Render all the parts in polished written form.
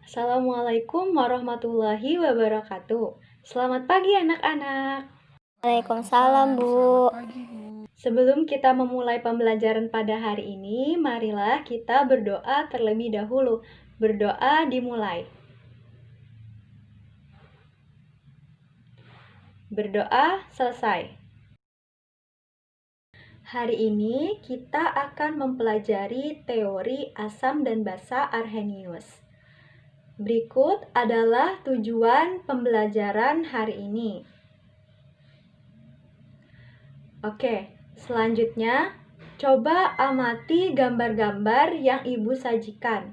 Assalamualaikum warahmatullahi wabarakatuh. Selamat pagi anak-anak. Waalaikumsalam, Bu. Sebelum kita memulai pembelajaran pada hari ini, marilah kita berdoa terlebih dahulu. Berdoa dimulai. Berdoa selesai. Hari ini kita akan mempelajari teori asam dan basa Arrhenius. Berikut adalah tujuan pembelajaran hari ini. Oke, selanjutnya coba amati gambar-gambar yang Ibu sajikan.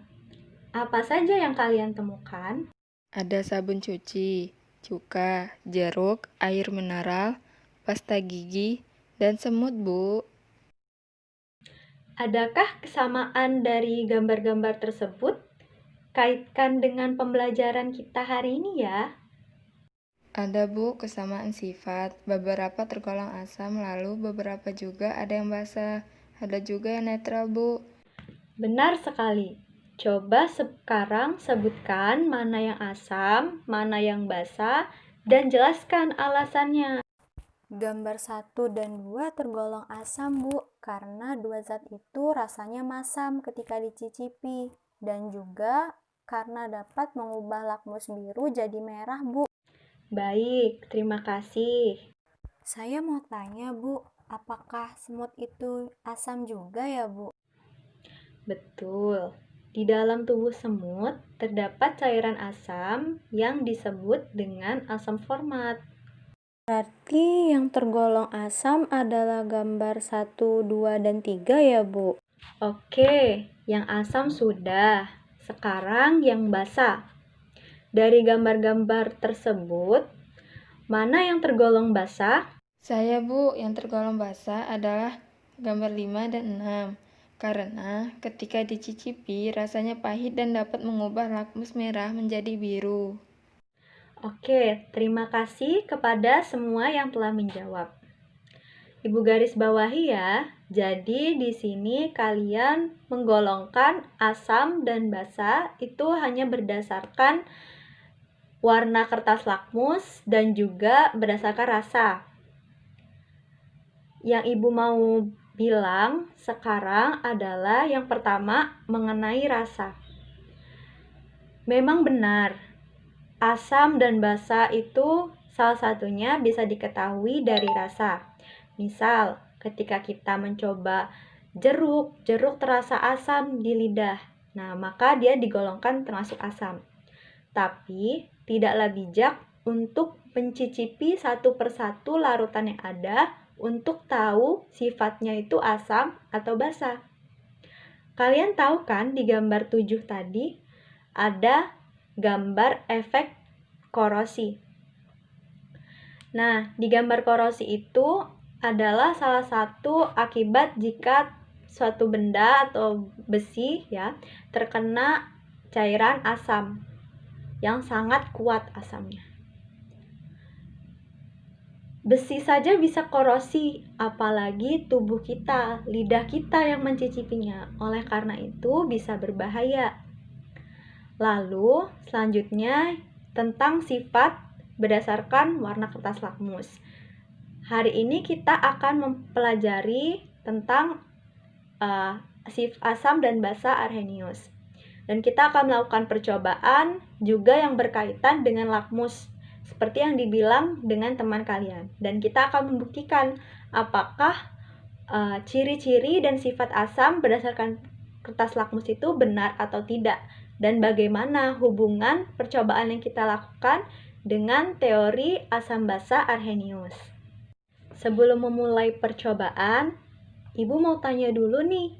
Apa saja yang kalian temukan? Ada sabun cuci, cuka, jeruk, air mineral, pasta gigi, dan semut, Bu. Adakah kesamaan dari gambar-gambar tersebut? Kaitkan dengan pembelajaran kita hari ini ya. Ada, Bu, kesamaan sifat. Beberapa tergolong asam, lalu beberapa juga ada yang basah. Ada juga yang netral, Bu. Benar sekali. Coba sekarang sebutkan mana yang asam, mana yang basah, dan jelaskan alasannya. Gambar 1 dan 2 tergolong asam, Bu, karena dua zat itu rasanya masam ketika dicicipi, dan juga karena dapat mengubah lakmus biru jadi merah, Bu. Baik, terima kasih. Saya mau tanya, Bu, apakah semut itu asam juga ya, Bu? Betul. Di dalam tubuh semut terdapat cairan asam yang disebut dengan asam format. Berarti yang tergolong asam adalah gambar 1, 2, dan 3 ya, Bu? Oke, yang asam sudah. Sekarang yang basah. Dari gambar-gambar tersebut, mana yang tergolong basah? Saya, Bu, yang tergolong basah adalah gambar 5 dan 6. Karena ketika dicicipi, rasanya pahit dan dapat mengubah lakmus merah menjadi biru. Oke, terima kasih kepada semua yang telah menjawab. Ibu garis bawahi ya. Jadi di sini kalian menggolongkan asam dan basa itu hanya berdasarkan warna kertas lakmus dan juga berdasarkan rasa. Yang Ibu mau bilang sekarang adalah yang pertama mengenai rasa. Memang benar, asam dan basa itu salah satunya bisa diketahui dari rasa. Misal, ketika kita mencoba jeruk terasa asam di lidah. Nah, maka dia digolongkan termasuk asam. Tapi, tidaklah bijak untuk mencicipi satu persatu larutan yang ada untuk tahu sifatnya itu asam atau basa. Kalian tahu kan di gambar 7 tadi ada gambar efek korosi. Nah, di gambar korosi itu adalah salah satu akibat jika suatu benda atau besi ya terkena cairan asam yang sangat kuat asamnya. Besi saja bisa korosi, apalagi tubuh kita, lidah kita yang mencicipinya. Oleh karena itu bisa berbahaya. Lalu, selanjutnya tentang sifat berdasarkan warna kertas lakmus. Hari ini kita akan mempelajari tentang asam dan basa Arrhenius. Dan kita akan melakukan percobaan juga yang berkaitan dengan lakmus, seperti yang dibilang dengan teman kalian. Dan kita akan membuktikan apakah ciri-ciri dan sifat asam berdasarkan kertas lakmus itu benar atau tidak. Dan bagaimana hubungan percobaan yang kita lakukan dengan teori asam basa Arrhenius. Sebelum memulai percobaan, Ibu mau tanya dulu nih.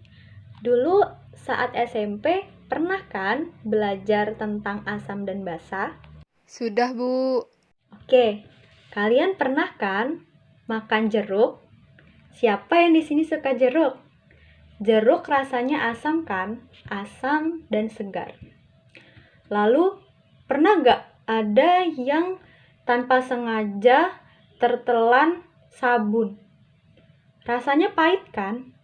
Dulu saat SMP pernah kan belajar tentang asam dan basa? Sudah, Bu. Oke, kalian pernah kan makan jeruk? Siapa yang di sini suka jeruk? Jeruk rasanya asam kan? Asam dan segar. Lalu, pernah gak ada yang tanpa sengaja tertelan sabun? Rasanya pahit kan?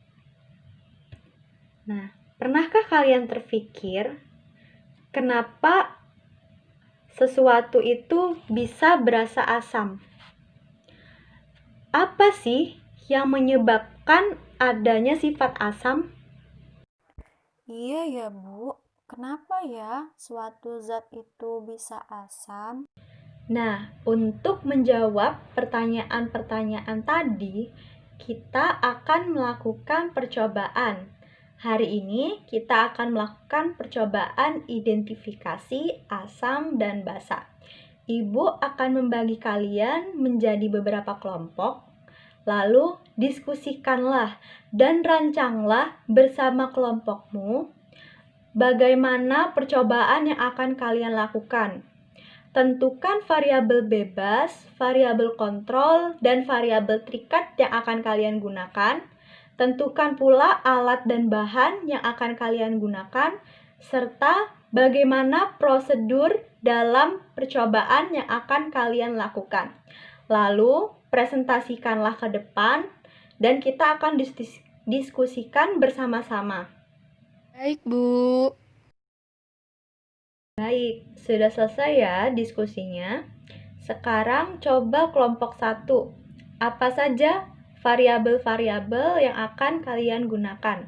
Nah, pernahkah kalian terpikir kenapa sesuatu itu bisa berasa asam. Apa sih yang menyebabkan adanya sifat asam? Iya ya, Bu. Kenapa ya suatu zat itu bisa asam? Nah, untuk menjawab pertanyaan-pertanyaan tadi, kita akan melakukan percobaan. Hari ini kita akan melakukan percobaan identifikasi asam dan basa. Ibu akan membagi kalian menjadi beberapa kelompok, lalu diskusikanlah dan rancanglah bersama kelompokmu bagaimana percobaan yang akan kalian lakukan. Tentukan variabel bebas, variabel kontrol, dan variabel terikat yang akan kalian gunakan. Tentukan pula alat dan bahan yang akan kalian gunakan, serta bagaimana prosedur dalam percobaan yang akan kalian lakukan. Lalu, presentasikanlah ke depan, dan kita akan diskusikan bersama-sama. Baik, Bu. Baik, sudah selesai ya diskusinya. Sekarang coba kelompok 1. Apa saja variabel-variabel yang akan kalian gunakan?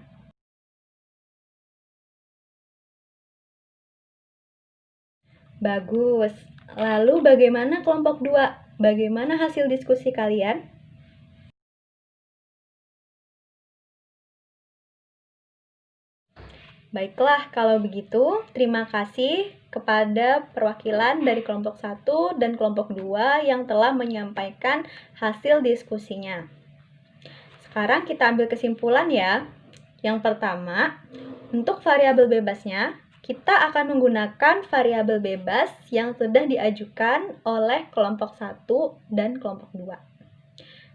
Bagus. Lalu bagaimana kelompok 2? Bagaimana hasil diskusi kalian? Baiklah, kalau begitu, terima kasih kepada perwakilan dari kelompok 1 dan kelompok 2 yang telah menyampaikan hasil diskusinya. Sekarang kita ambil kesimpulan ya. Yang pertama, untuk variabel bebasnya, kita akan menggunakan variabel bebas yang sudah diajukan oleh kelompok 1 dan kelompok 2.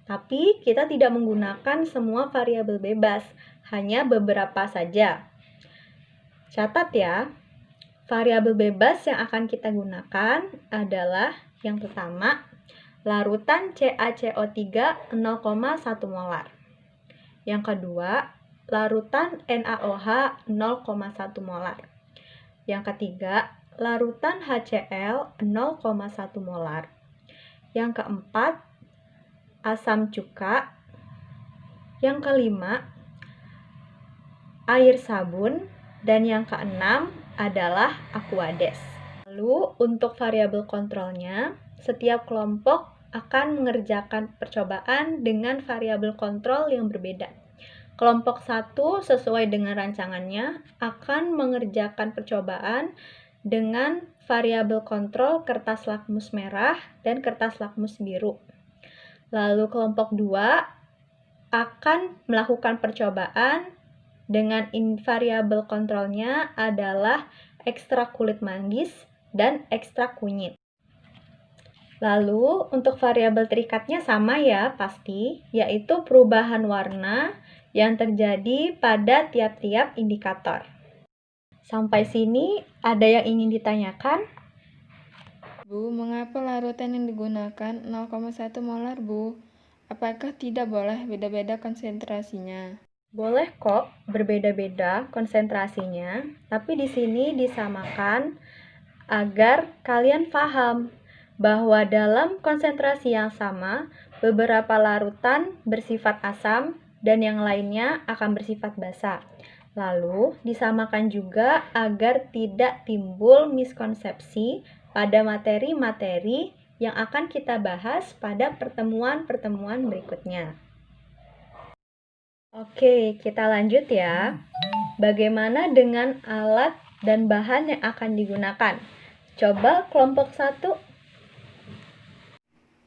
Tapi kita tidak menggunakan semua variabel bebas, hanya beberapa saja. Catat ya, variabel bebas yang akan kita gunakan adalah yang pertama, larutan CaCO3 0,1 molar. Yang kedua, larutan NaOH 0,1 molar. Yang ketiga, larutan HCl 0,1 molar. Yang keempat, asam cuka. Yang kelima, air sabun. Dan yang keenam adalah Aquades. Lalu untuk variabel kontrolnya, setiap kelompok akan mengerjakan percobaan dengan variabel kontrol yang berbeda. Kelompok 1 sesuai dengan rancangannya akan mengerjakan percobaan dengan variabel kontrol kertas lakmus merah dan kertas lakmus biru. Lalu kelompok 2 akan melakukan percobaan dengan variabel kontrolnya adalah ekstrak kulit manggis dan ekstrak kunyit. Lalu untuk variabel terikatnya sama ya pasti, yaitu perubahan warna yang terjadi pada tiap-tiap indikator. Sampai sini ada yang ingin ditanyakan? Bu, mengapa larutan yang digunakan 0,1 molar, Bu? Apakah tidak boleh beda-beda konsentrasinya? Boleh kok berbeda-beda konsentrasinya, tapi di sini disamakan agar kalian paham bahwa dalam konsentrasi yang sama, beberapa larutan bersifat asam dan yang lainnya akan bersifat basa. Lalu, disamakan juga agar tidak timbul miskonsepsi pada materi-materi yang akan kita bahas pada pertemuan-pertemuan berikutnya. Oke, kita lanjut ya. Bagaimana dengan alat dan bahan yang akan digunakan? Coba kelompok 1.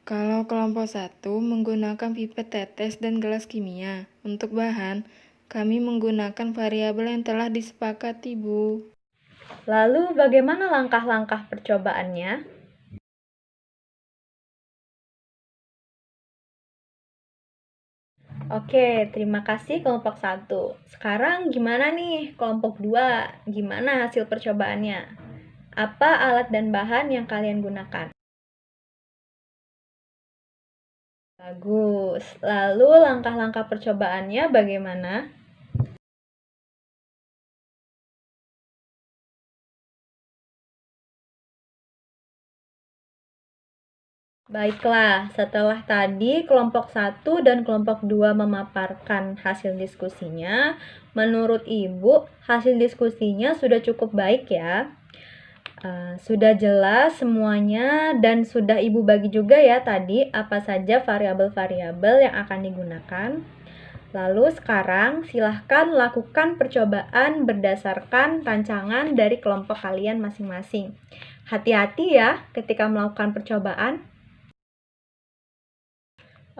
Kalau kelompok 1 menggunakan pipet tetes dan gelas kimia. Untuk bahan, kami menggunakan variabel yang telah disepakati, Bu. Lalu bagaimana langkah-langkah percobaannya? Oke, terima kasih kelompok 1. Sekarang gimana nih kelompok 2? Gimana hasil percobaannya? Apa alat dan bahan yang kalian gunakan? Bagus. Lalu langkah-langkah percobaannya bagaimana? Baiklah, setelah tadi kelompok 1 dan kelompok 2 memaparkan hasil diskusinya, menurut Ibu, hasil diskusinya sudah cukup baik ya. Sudah jelas semuanya dan sudah Ibu bagi juga ya tadi apa saja variabel-variabel yang akan digunakan. Lalu sekarang silahkan lakukan percobaan berdasarkan rancangan dari kelompok kalian masing-masing. Hati-hati ya ketika melakukan percobaan.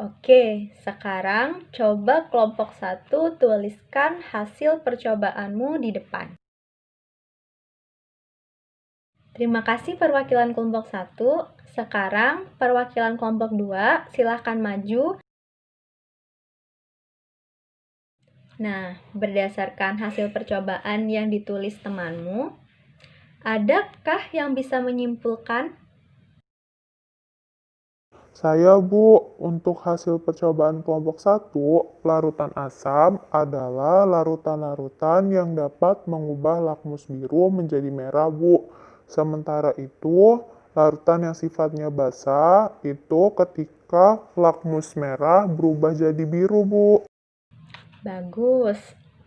Oke, sekarang coba kelompok 1 tuliskan hasil percobaanmu di depan. Terima kasih perwakilan kelompok 1. Sekarang perwakilan kelompok 2 silahkan maju. Nah, berdasarkan hasil percobaan yang ditulis temanmu, adakah yang bisa menyimpulkan? Saya, Bu, untuk hasil percobaan kelompok 1, larutan asam adalah larutan-larutan yang dapat mengubah lakmus biru menjadi merah, Bu. Sementara itu, larutan yang sifatnya basa itu ketika lakmus merah berubah jadi biru, Bu. Bagus.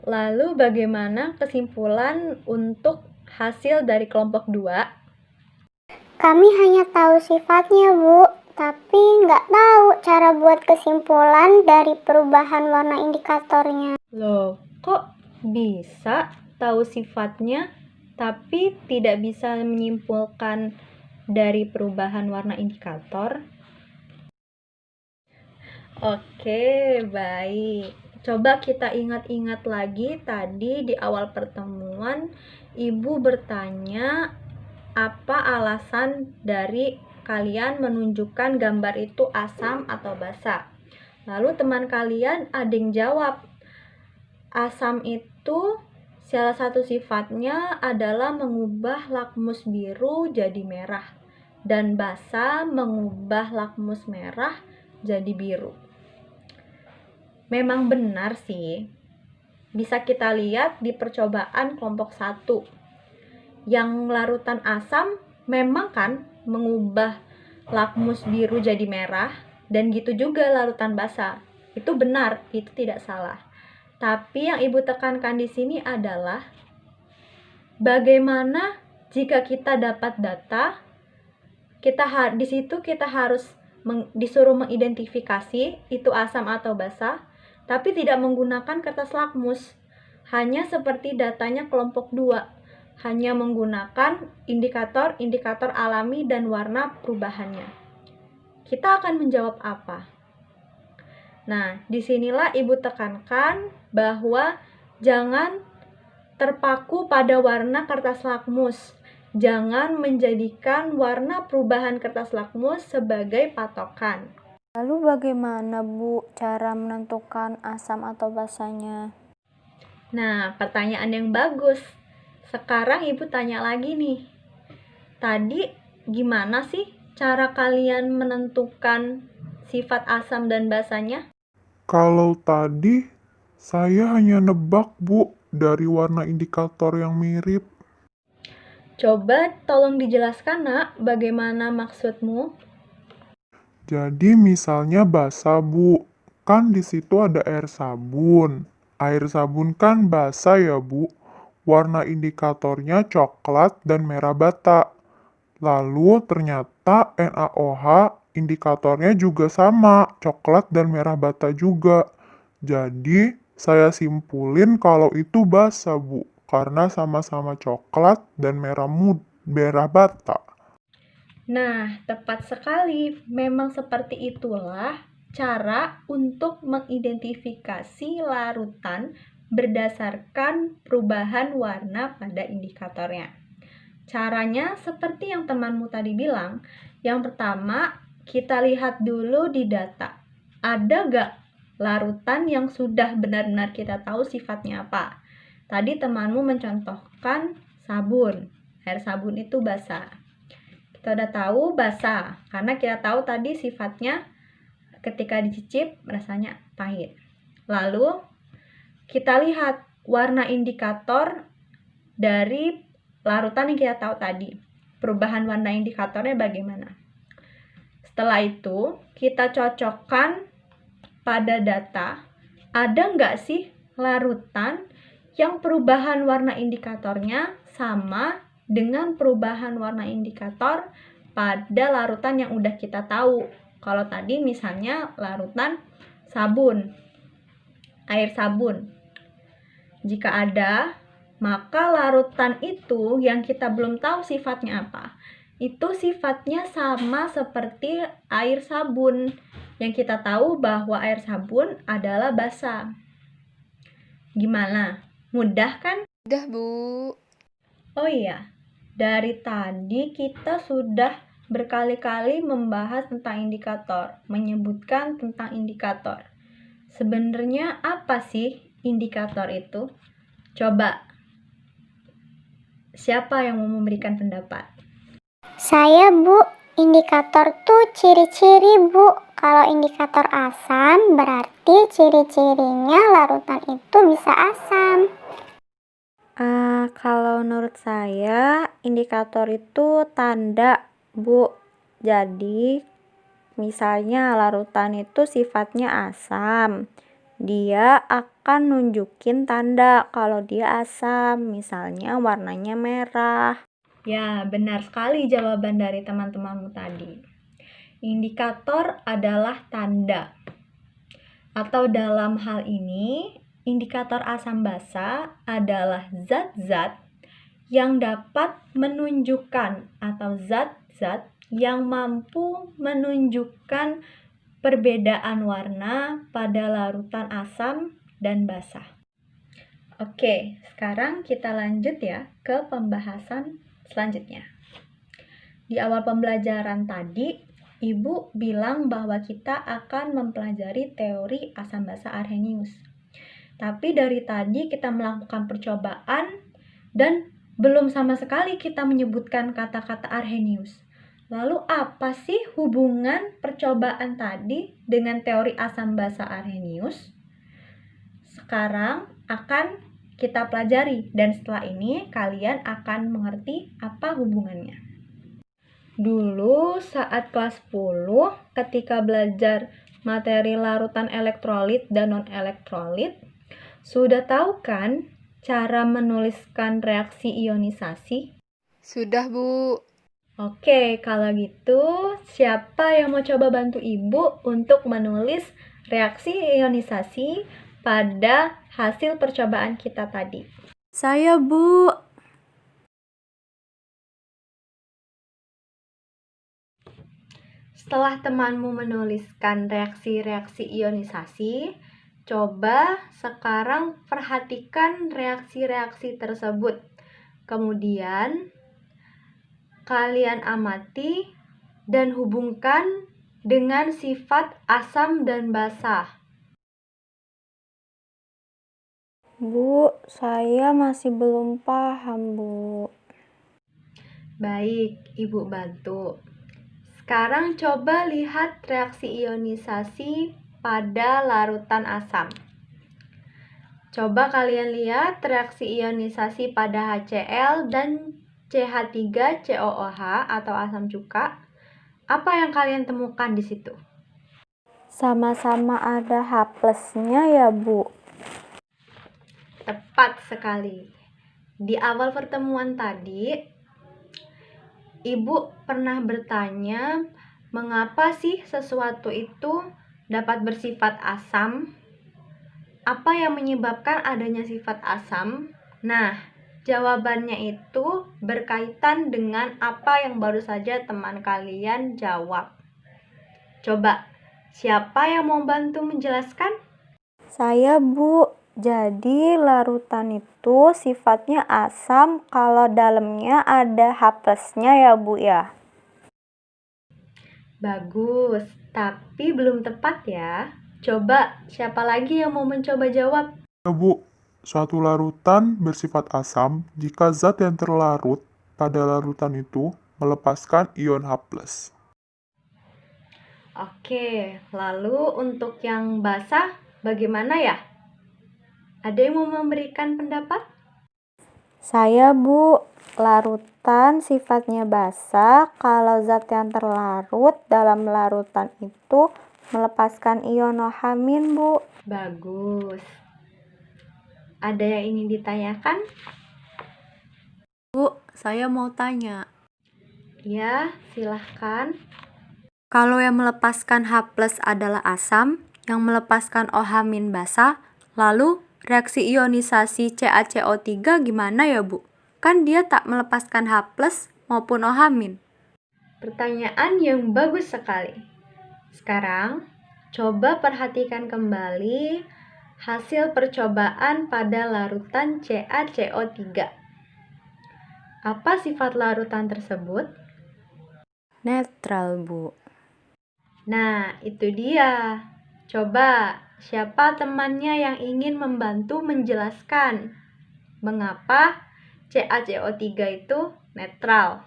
Lalu bagaimana kesimpulan untuk hasil dari kelompok 2? Kami hanya tahu sifatnya, Bu, tapi nggak tahu cara buat kesimpulan dari perubahan warna indikatornya. Loh, kok bisa tahu sifatnya, tapi tidak bisa menyimpulkan dari perubahan warna indikator? Oke, baik. Coba kita ingat-ingat lagi tadi di awal pertemuan, Ibu bertanya apa alasan dari kalian menunjukkan gambar itu asam atau basa. Lalu teman kalian ada yang jawab, asam itu salah satu sifatnya adalah mengubah lakmus biru jadi merah, dan basa mengubah lakmus merah jadi biru. Memang benar sih, bisa kita lihat di percobaan kelompok 1. Yang larutan asam memang kan mengubah lakmus biru jadi merah, dan gitu juga larutan basa. Itu benar, itu tidak salah. Tapi yang Ibu tekankan di sini adalah bagaimana jika kita dapat data, di situ kita harus disuruh mengidentifikasi itu asam atau basa, tapi tidak menggunakan kertas lakmus. Hanya seperti datanya kelompok 2, hanya menggunakan indikator-indikator alami dan warna perubahannya. Kita akan menjawab apa? Nah, disinilah Ibu tekankan bahwa jangan terpaku pada warna kertas lakmus. Jangan menjadikan warna perubahan kertas lakmus sebagai patokan. Lalu bagaimana, Bu, cara menentukan asam atau basanya? Nah, pertanyaan yang bagus. Sekarang Ibu tanya lagi nih. Tadi gimana sih cara kalian menentukan sifat asam dan basanya? Kalau tadi, saya hanya nebak, Bu, dari warna indikator yang mirip. Coba tolong dijelaskan, Nak, bagaimana maksudmu? Jadi misalnya basa, Bu. Kan di situ ada air sabun. Air sabun kan basa ya, Bu. Warna indikatornya coklat dan merah bata. Lalu ternyata NaOH indikatornya juga sama, coklat dan merah bata juga. Jadi saya simpulin kalau itu basa, Bu. Karena sama-sama coklat dan merah bata. Nah, tepat sekali. Memang seperti itulah cara untuk mengidentifikasi larutan berdasarkan perubahan warna pada indikatornya. Caranya seperti yang temanmu tadi bilang. Yang pertama, kita lihat dulu di data. Ada gak larutan yang sudah benar-benar kita tahu sifatnya apa? Tadi temanmu mencontohkan sabun. Air sabun itu basa. Kita udah tahu basa, karena kita tahu tadi sifatnya ketika dicicip rasanya pahit. Lalu kita lihat warna indikator dari larutan yang kita tahu tadi. Perubahan warna indikatornya bagaimana? Setelah itu, kita cocokkan pada data, ada nggak sih larutan yang perubahan warna indikatornya sama dengan perubahan warna indikator pada larutan yang udah kita tahu. Kalau tadi misalnya larutan sabun, air sabun. Jika ada, maka larutan itu yang kita belum tahu sifatnya apa, itu sifatnya sama seperti air sabun. Yang kita tahu bahwa air sabun adalah basa. Gimana? Mudah kan? Udah, Bu. Oh iya, dari tadi kita sudah berkali-kali membahas tentang indikator, menyebutkan tentang indikator. Sebenarnya apa sih indikator itu? Coba, siapa yang mau memberikan pendapat? Saya, Bu. Indikator tuh ciri-ciri, Bu. Kalau indikator asam, berarti ciri-cirinya larutan itu bisa asam. Kalau menurut saya, indikator itu tanda, Bu. Jadi, misalnya larutan itu sifatnya asam. Dia akan nunjukin tanda kalau dia asam, misalnya warnanya merah. Ya, benar sekali jawaban dari teman-temanmu tadi. Indikator adalah tanda. Atau dalam hal ini, indikator asam basa adalah zat-zat yang dapat menunjukkan atau zat-zat yang mampu menunjukkan perbedaan warna pada larutan asam dan basa. Oke, sekarang kita lanjut ya ke pembahasan selanjutnya. Di awal pembelajaran tadi, Ibu bilang bahwa kita akan mempelajari teori asam basa Arrhenius. Tapi dari tadi kita melakukan percobaan dan belum sama sekali kita menyebutkan kata-kata Arrhenius. Lalu apa sih hubungan percobaan tadi dengan teori asam basa Arrhenius? Sekarang akan kita pelajari dan setelah ini kalian akan mengerti apa hubungannya. Dulu saat kelas 10 ketika belajar materi larutan elektrolit dan non-elektrolit, sudah tahu kan cara menuliskan reaksi ionisasi? Sudah, Bu. Oke, kalau gitu siapa yang mau coba bantu Ibu untuk menulis reaksi ionisasi pada hasil percobaan kita tadi? Saya, Bu. Setelah temanmu menuliskan reaksi-reaksi ionisasi, coba sekarang perhatikan reaksi-reaksi tersebut. Kemudian, kalian amati dan hubungkan dengan sifat asam dan basa. Bu, saya masih belum paham, Bu. Baik, Ibu bantu. Sekarang coba lihat reaksi ionisasi pada larutan asam. Coba kalian lihat reaksi ionisasi pada HCl dan CH3COOH atau asam cuka. Apa yang kalian temukan di situ? Sama-sama ada H+-nya ya, Bu. Tepat sekali. Di awal pertemuan tadi, Ibu pernah bertanya, mengapa sih sesuatu itu dapat bersifat asam? Apa yang menyebabkan adanya sifat asam? Nah, jawabannya itu berkaitan dengan apa yang baru saja teman kalian jawab. Coba, siapa yang mau bantu menjelaskan? Saya, Bu. Jadi larutan itu sifatnya asam kalau dalamnya ada H+-nya ya, Bu ya. Bagus, tapi belum tepat ya. Coba, siapa lagi yang mau mencoba jawab? Ya, Bu. Suatu larutan bersifat asam jika zat yang terlarut pada larutan itu melepaskan ion H+. Oke, lalu untuk yang basah bagaimana ya? Ada yang mau memberikan pendapat? Saya, Bu. Larutan sifatnya basa kalau zat yang terlarut dalam larutan itu melepaskan ion OH-, Bu. Bagus. Ada yang ingin ditanyakan? Bu, saya mau tanya. Ya, silahkan. Kalau yang melepaskan H+ adalah asam, yang melepaskan OH- basa, lalu reaksi ionisasi CaCO3 gimana ya, Bu? Kan dia tak melepaskan H+ maupun OH-. Pertanyaan yang bagus sekali. Sekarang, coba perhatikan kembali hasil percobaan pada larutan CaCO3. Apa sifat larutan tersebut? Netral, Bu. Nah, itu dia. Coba, siapa temannya yang ingin membantu menjelaskan mengapa CaCO3 itu netral?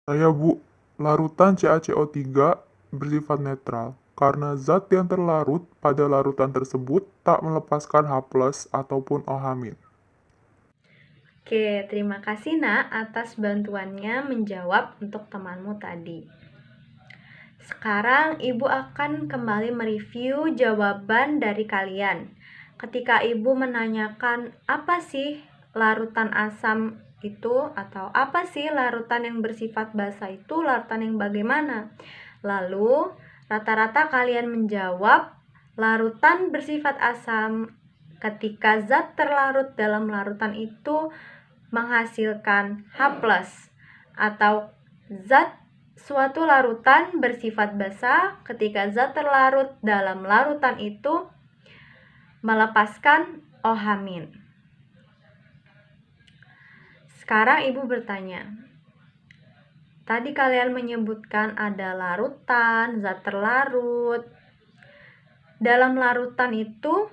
Saya, Bu. Larutan CaCO3 bersifat netral karena zat yang terlarut pada larutan tersebut tak melepaskan H+ ataupun OH-. Oke, terima kasih Nak atas bantuannya menjawab untuk temanmu tadi. Sekarang Ibu akan kembali mereview jawaban dari kalian. Ketika Ibu menanyakan apa sih larutan asam itu atau apa sih larutan yang bersifat basa itu, larutan yang bagaimana? Lalu rata-rata kalian menjawab larutan bersifat asam ketika zat terlarut dalam larutan itu menghasilkan H+, atau zat suatu larutan bersifat basa ketika zat terlarut dalam larutan itu melepaskan OH-. Sekarang Ibu bertanya, tadi kalian menyebutkan ada larutan, zat terlarut. Dalam larutan itu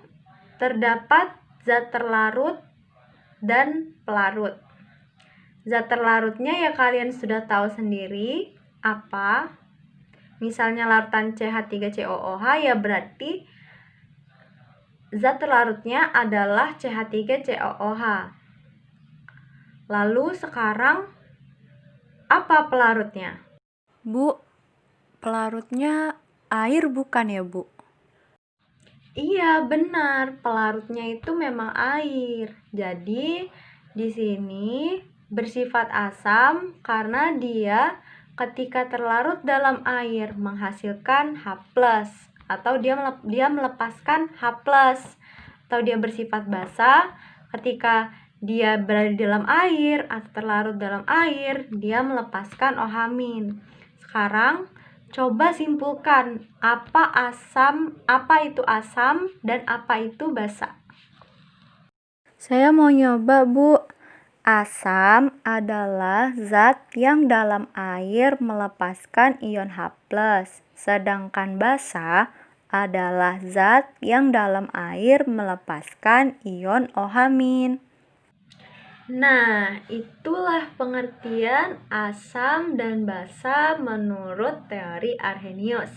terdapat zat terlarut dan pelarut. Zat terlarutnya ya kalian sudah tahu sendiri apa. Misalnya larutan CH3COOH ya berarti zat terlarutnya adalah CH3COOH. Lalu sekarang apa pelarutnya? Bu, pelarutnya air bukan ya, Bu? Iya, benar. Pelarutnya itu memang air. Jadi, di sini bersifat asam karena dia ketika terlarut dalam air menghasilkan H+, atau dia melepaskan H+, atau dia bersifat basa ketika dia berada di dalam air atau terlarut dalam air, dia melepaskan OH-. Sekarang coba simpulkan apa itu asam dan apa itu basa. Saya mau nyoba, Bu. Asam adalah zat yang dalam air melepaskan ion H+, sedangkan basa adalah zat yang dalam air melepaskan ion OH-. Nah, itulah pengertian asam dan basa menurut teori Arrhenius.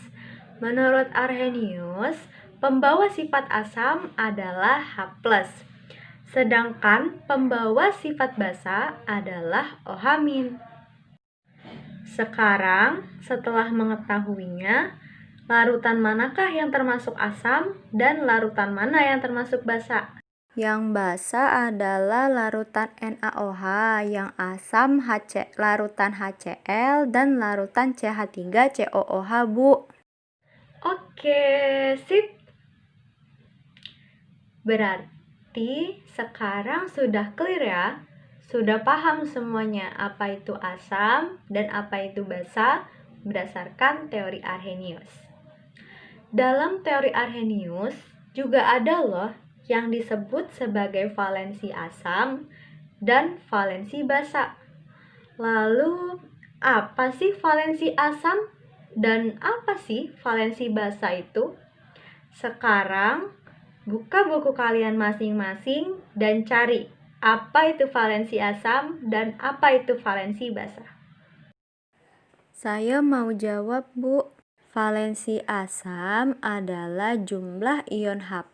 Menurut Arrhenius, pembawa sifat asam adalah H+, sedangkan pembawa sifat basa adalah OH-. Sekarang, setelah mengetahuinya, larutan manakah yang termasuk asam dan larutan mana yang termasuk basa? Yang basa adalah larutan NaOH, yang asam larutan HCl, dan larutan CH3COOH, Bu. Oke, sip. Berarti sekarang sudah clear ya? Sudah paham semuanya apa itu asam dan apa itu basa berdasarkan teori Arrhenius. Dalam teori Arrhenius juga ada loh yang disebut sebagai valensi asam dan valensi basa. Lalu, apa sih valensi asam dan apa sih valensi basa itu? Sekarang, buka buku kalian masing-masing dan cari apa itu valensi asam dan apa itu valensi basa. Saya mau jawab, Bu. Valensi asam adalah jumlah ion H+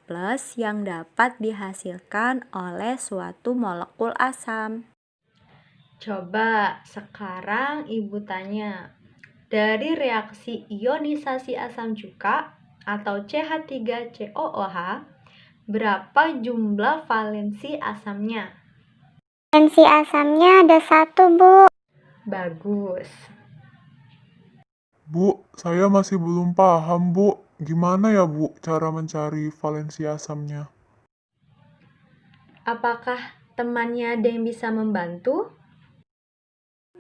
yang dapat dihasilkan oleh suatu molekul asam. Coba sekarang Ibu tanya, dari reaksi ionisasi asam cuka atau CH3COOH, berapa jumlah valensi asamnya? Valensi asamnya ada 1, Bu. Bagus. Bu, saya masih belum paham, Bu. Gimana ya, Bu, cara mencari valensi asamnya? Apakah temannya ada yang bisa membantu?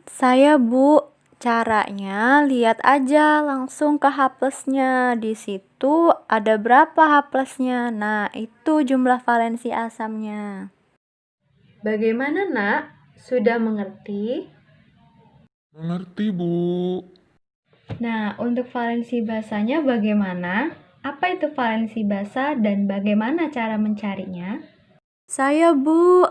Saya, Bu. Caranya lihat aja langsung ke H+-nya. Di situ ada berapa H+-nya. Nah, itu jumlah valensi asamnya. Bagaimana, Nak? Sudah mengerti? Mengerti, Bu. Nah, untuk valensi basanya bagaimana? Apa itu valensi basa dan bagaimana cara mencarinya? Saya, Bu.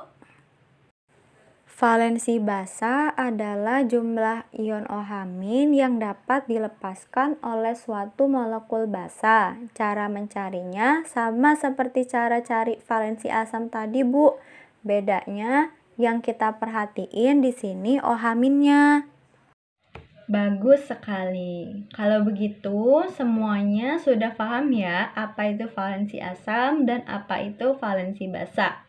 Valensi basa adalah jumlah ion OH- yang dapat dilepaskan oleh suatu molekul basa. Cara mencarinya sama seperti cara cari valensi asam tadi, Bu. Bedanya yang kita perhatiin di sini OH-nya. Bagus sekali. Kalau begitu, semuanya sudah paham ya apa itu valensi asam dan apa itu valensi basa.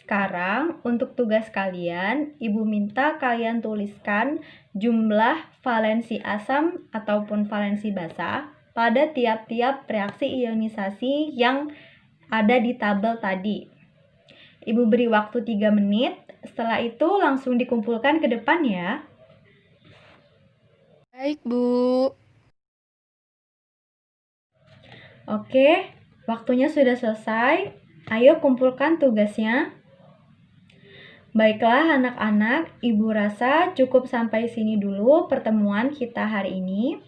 Sekarang, untuk tugas kalian, Ibu minta kalian tuliskan jumlah valensi asam ataupun valensi basa pada tiap-tiap reaksi ionisasi yang ada di tabel tadi. Ibu beri waktu 3 menit, setelah itu langsung dikumpulkan ke depan ya. Baik, Bu. Oke, waktunya sudah selesai. Ayo kumpulkan tugasnya. Baiklah anak-anak, Ibu rasa cukup sampai sini dulu pertemuan kita hari ini.